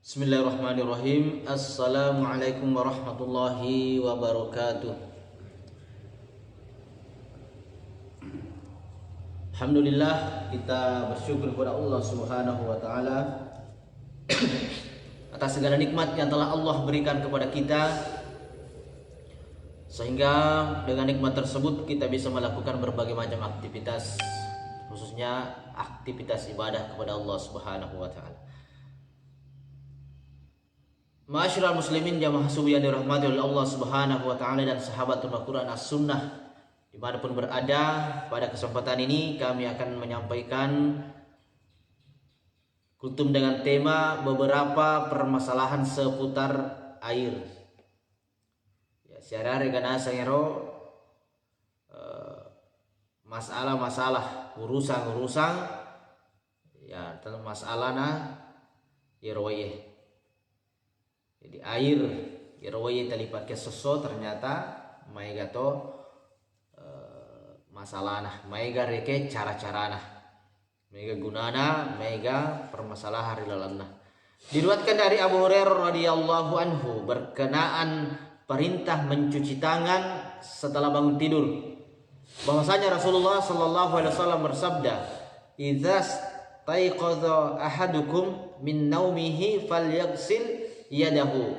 Bismillahirrahmanirrahim. Assalamualaikum warahmatullahi wabarakatuh. Alhamdulillah, kita bersyukur kepada Allah Subhanahu wa taala atas segala nikmat yang telah Allah berikan kepada kita, sehingga dengan nikmat tersebut kita bisa melakukan berbagai macam aktivitas, khususnya aktivitas ibadah kepada Allah Subhanahu wa taala. Ma'asyiral muslimin jamaah subuh yang dirahmati oleh Allah Subhanahu wa taala dan sahabatul Al-Qur'an As-Sunnah dimanapun berada, pada kesempatan ini kami akan menyampaikan kutum dengan tema beberapa permasalahan seputar air. Ya, secara regana sangero masalah-masalah urusan ya tentang masalahna irwaye. Jadi air irwaye talipat ke seso ternyata maiga to masalahna, maiga reke cara-carana, maiga gunana, maiga permasalahan rilalanna. Diriwayatkan dari Abu Hurairah radhiyallahu anhu berkenaan perintah mencuci tangan setelah bangun tidur, bahwasanya Rasulullah sallallahu alaihi wasallam bersabda, "Idza taiqadha ahadukum min naumihi falyaghsil yadahu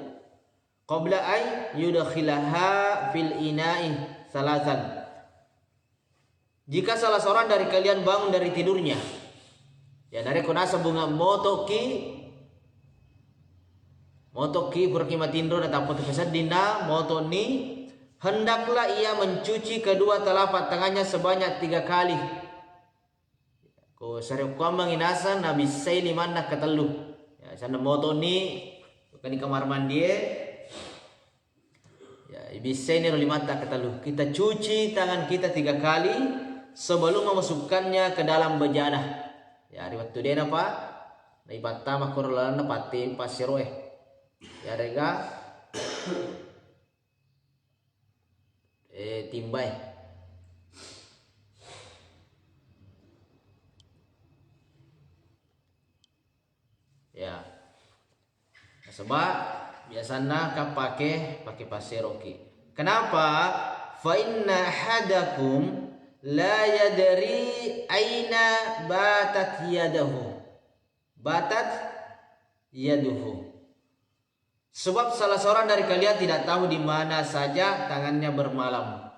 qabla ay yudkhilaha fil ina'i salasan." Jika salah seorang dari kalian bangun dari tidurnya, ya dari kunasa bunga motoki berkimatindro atau pesan dina motoni, hendaklah ia mencuci kedua telapak tangannya sebanyak 3 kali. Ko sare ko manginasa nabi say liman nak ketelu. Ya sana motoni bukan di kamar mandi ya bisa ini limata ketelu. Kita cuci tangan kita 3 kali sebelum memasukkannya ke dalam bejana. Ya riwayat tu dia apa? Nai pertama korlana pati pasiroe. Ya rega timbay. Ya. Sebab biasanya kau pakai pasir oke. Kenapa? Fa inna hadakum la yadri aina batat yaduhu. Sebab salah seorang dari kalian tidak tahu di mana saja tangannya bermalam.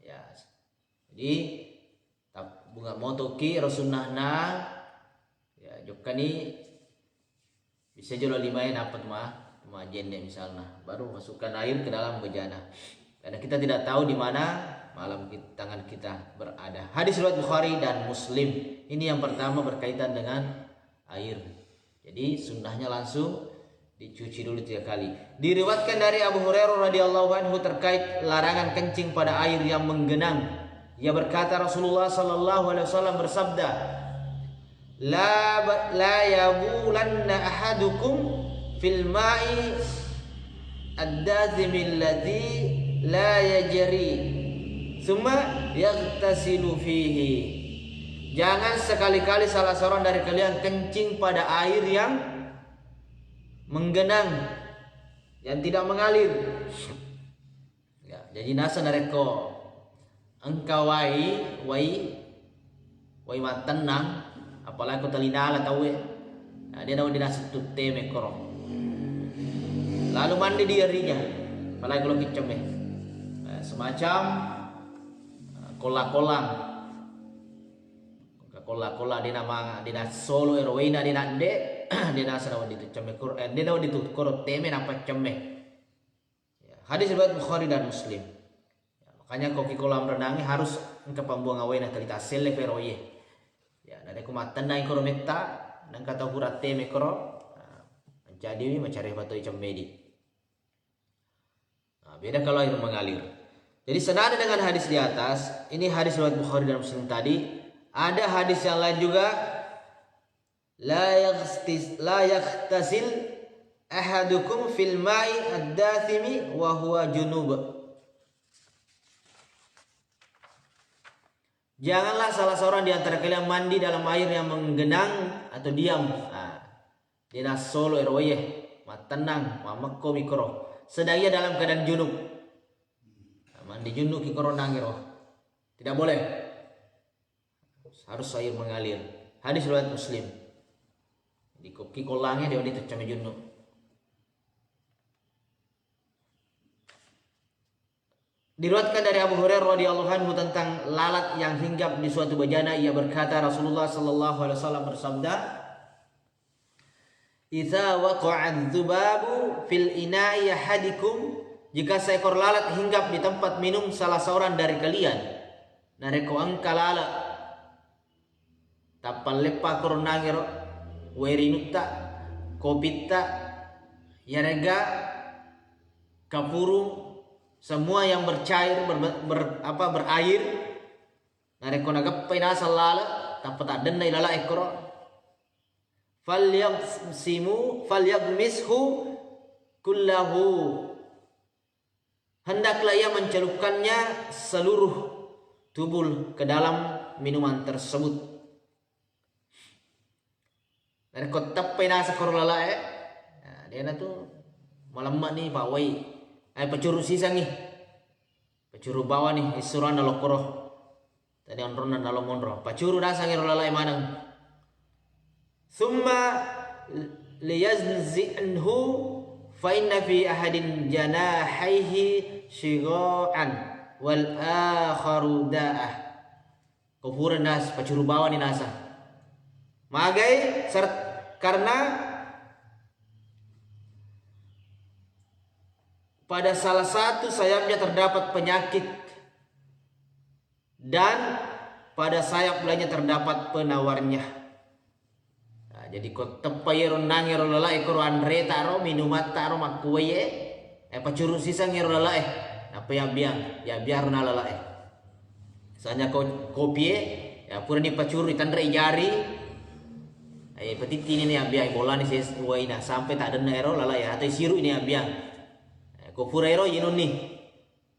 Ya. Jadi bunga motoki rasunahna ya jokani bisa jual 5 dapat mah jende misalnya, baru masukkan air ke dalam bejana karena kita tidak tahu di mana malam tangan kita berada. Hadis riwayat Bukhari dan Muslim. Ini yang pertama berkaitan dengan air. Jadi sunnahnya langsung dicuci dulu 3 kali. Diriwayatkan dari Abu Hurairah radhiyallahu anhu terkait larangan kencing pada air yang menggenang. Ia berkata, Rasulullah sallallahu alaihi wasallam bersabda, La yabulanna ahadukum fil ma'i ad-dazimil ladzi la yajri thumma yaghtasilu fihi. Jangan sekali-kali salah seorang dari kalian kencing pada air yang menggenang, yang tidak mengalir. Ya, jadi nasa nareko engkau wai tenang, apalagi kau telinala tahu ya. Nah, dia tahu dia nasa tutte mekoro. Lalu mandi dirinya, apalagi kalau kicem semacam kola-kolang dia nama solo eroina dia nande dia nasa nawa itu cemekor dia nawa itu koro teme apa ceme. Ya, hadis riwayat Bukhari dan Muslim. Ya, makanya koki kolam renangnya harus engkau pambuang awena telita sele peroye. Ya, nade kumatan nai koro meta nang kata hurat teme koro jadi mencari batu cemedi. Nah, beda kalau air mengalir. Jadi senada dengan hadis di atas, ini hadis riwayat Bukhari dan Muslim tadi. Ada hadis yang lain juga, la yaghtasil ahadukum fil ma'i ad-dathimi wa huwa junub. Janganlah salah seorang di antara kalian mandi dalam air yang menggenang atau diam. Nah, dia solo erwaye tenang, mamako mikro. Sedang ia dalam keadaan junub. Mandi junub ikro nangiro. Tidak boleh. Harus air mengalir. Hadis riwayat Muslim. Di koki kolangnya dia itu cuma junub. Diriwayatkan dari Abu Hurairah radhiyallahu anhu tentang lalat yang hinggap di suatu bejana. Ia berkata, Rasulullah sallallahu alaihi wasallam bersabda, "Idza waqa'a dzubabu fil ina'i ahadikum," jika seekor lalat hinggap di tempat minum salah seorang dari kalian, nareko angka lala tapal lepa koronangir werinutta kopita yarega kapurung, semua yang bercair berair nareko nagappay nasa lala tapat adan na ilala ekoro falyagmishu kullahu, hendaklah ia mencelupkannya seluruh tubuh ke dalam minuman tersebut. Nareko tappay nasa korlala dia na tuh malam nih bawai pecuru sisa nih, pecuru bawah nih isuran na lokoro tadi onron na nalomonro pecuru nasa ngiro lalai manang thumma liyazzi'anhu fa inna fi ahadin janahaihi shigha'an wal akharu da'ah. Kufuran nas pecuru bawah ni nasa magai karena pada salah satu sayapnya terdapat penyakit dan pada sayap lainnya terdapat penawarnya. Nah, jadi kau tepayero nangero lala ekor andre taro minumat taro makuye pacuru sisa ngero lala apa ya biar na lala misalnya kau kopi ya pura di pacuru ditandre jari petiti ini biang bola ni ses waina sampai tak ada nero lala atau siru ini biang ko purero yinun ni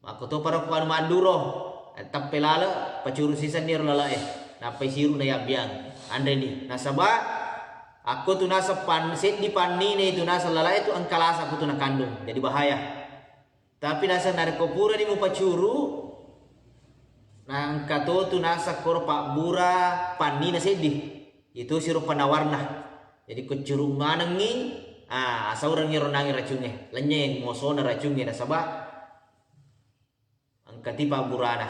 mako to para kuan manduro tappelala pacuru sisan niro lala napai siru na yabiang andre ni nasaba aku tu nasa pan set di panni ne itu nasa lala itu angkalas aku tu na kandung jadi bahaya. Tapi nasa narko pura ni mo pacuru nang kato tu nasa kor pak bura panni na sedi itu siru penawarna jadi kecuru manengi asa orang ngiro nangi racunnya lenyeng ngosona racunnya nasaba angkati paburana.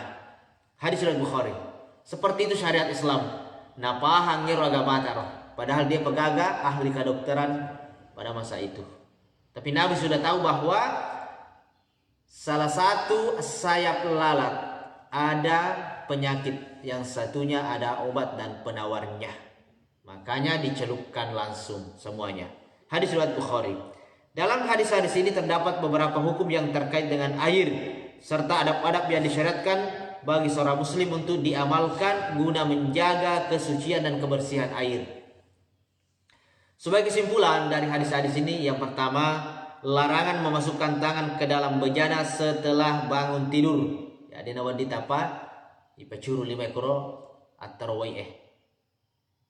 Hadis riwayat Bukhari. Seperti itu syariat Islam. Napahang ngiro agama taroh padahal dia pegaga ahli kedokteran pada masa itu. Tapi Nabi sudah tahu bahwa salah satu sayap lalat ada penyakit, yang satunya ada obat dan penawarnya, makanya dicelupkan langsung semuanya. Hadis riwayat Bukhari. Dalam hadis-hadis ini terdapat beberapa hukum yang terkait dengan air serta adab-adab yang disyariatkan bagi seorang muslim untuk diamalkan guna menjaga kesucian dan kebersihan air. Sebagai kesimpulan dari hadis-hadis ini, yang pertama, larangan memasukkan tangan ke dalam bejana setelah bangun tidur. Ya, dia nawadit apa? Ipacuru 5 ekor atau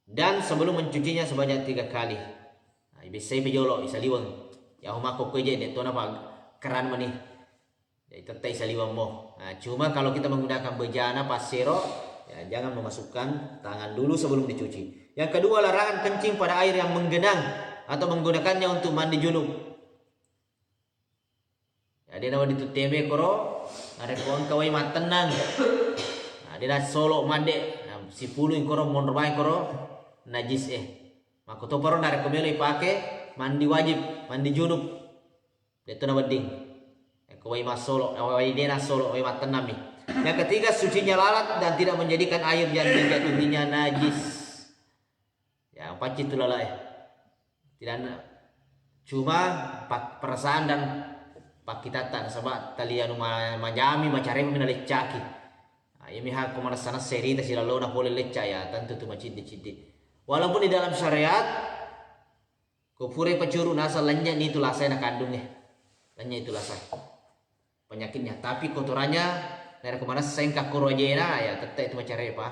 dan sebelum mencucinya sebanyak 3 kali. Bisa pejolo bisa liwang ya humako ko je to na pag keran mani ya tetay sa liwang mo. Nah, cuma kalau kita menggunakan bejana pasero ya jangan memasukkan tangan dulu sebelum dicuci. Yang kedua, larangan kencing pada air yang menggenang atau menggunakannya untuk mandi junub. Ya dia nawa ditutebe koro are kon kawai matenang. Nah dia solo mande si puluh koro monrobai koro najis maka to paro nare komelo ipake mandi wajib mandi junub itu na wedding ko wai masolo wai dena solo wai matanami. Yang ketiga, sucinya lalat dan tidak menjadikan air yang dijatuhinya najis. Ya paci itu lala tidak cuma perasaan dan pakitatan sebab talian majami macare minale caki. Ini hak kemana sana seri ta sila lona boleh lecca ya tentu tu macidi-cidi. Walaupun di dalam syariat kupure pecuru nasa lenya itu lasai na kandungnya. Lenya itu lasai penyakitnya, tapi kotorannya dari kemana sengkak kurojena ya tetap itu macare pa.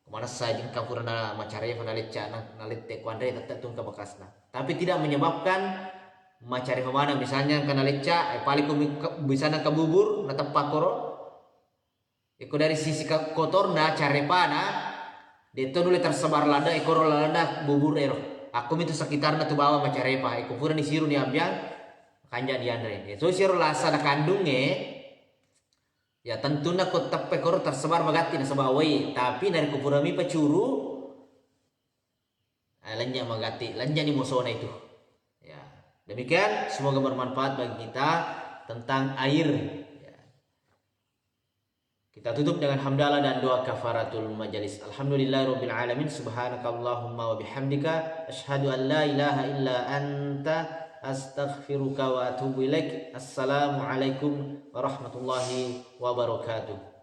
Kemana saja kapura na macare pa nalecca na nalette kuandre tetap tungka bekasna. Tapi tidak menyebabkan macari mana misalnya kena leca paling bisa na kabubur na tapakoro iko dari sisi kotor na cari pana dito nuli tersebar lada ekor lada bubur ero aku itu sekitar na tu bawa macari pa iko pura ni siru ni abjang kanja di andre so siru lasa na kandungnya ya tentu na ko tapekoro tersebar magati na sabawai tapi dari kupurami pacuru lanja magati lanja ni musona itu ya demikian semoga bermanfaat bagi kita tentang air ya. Kita tutup dengan hamdalah dan doa kafaratul majalis. Alhamdulillahirabbil alamin subhanakallahumma wa bihamdika asyhadu an la ilaha illa anta astaghfiruka wa atubu ilaik. Assalamualaikum warahmatullahi wabarakatuh.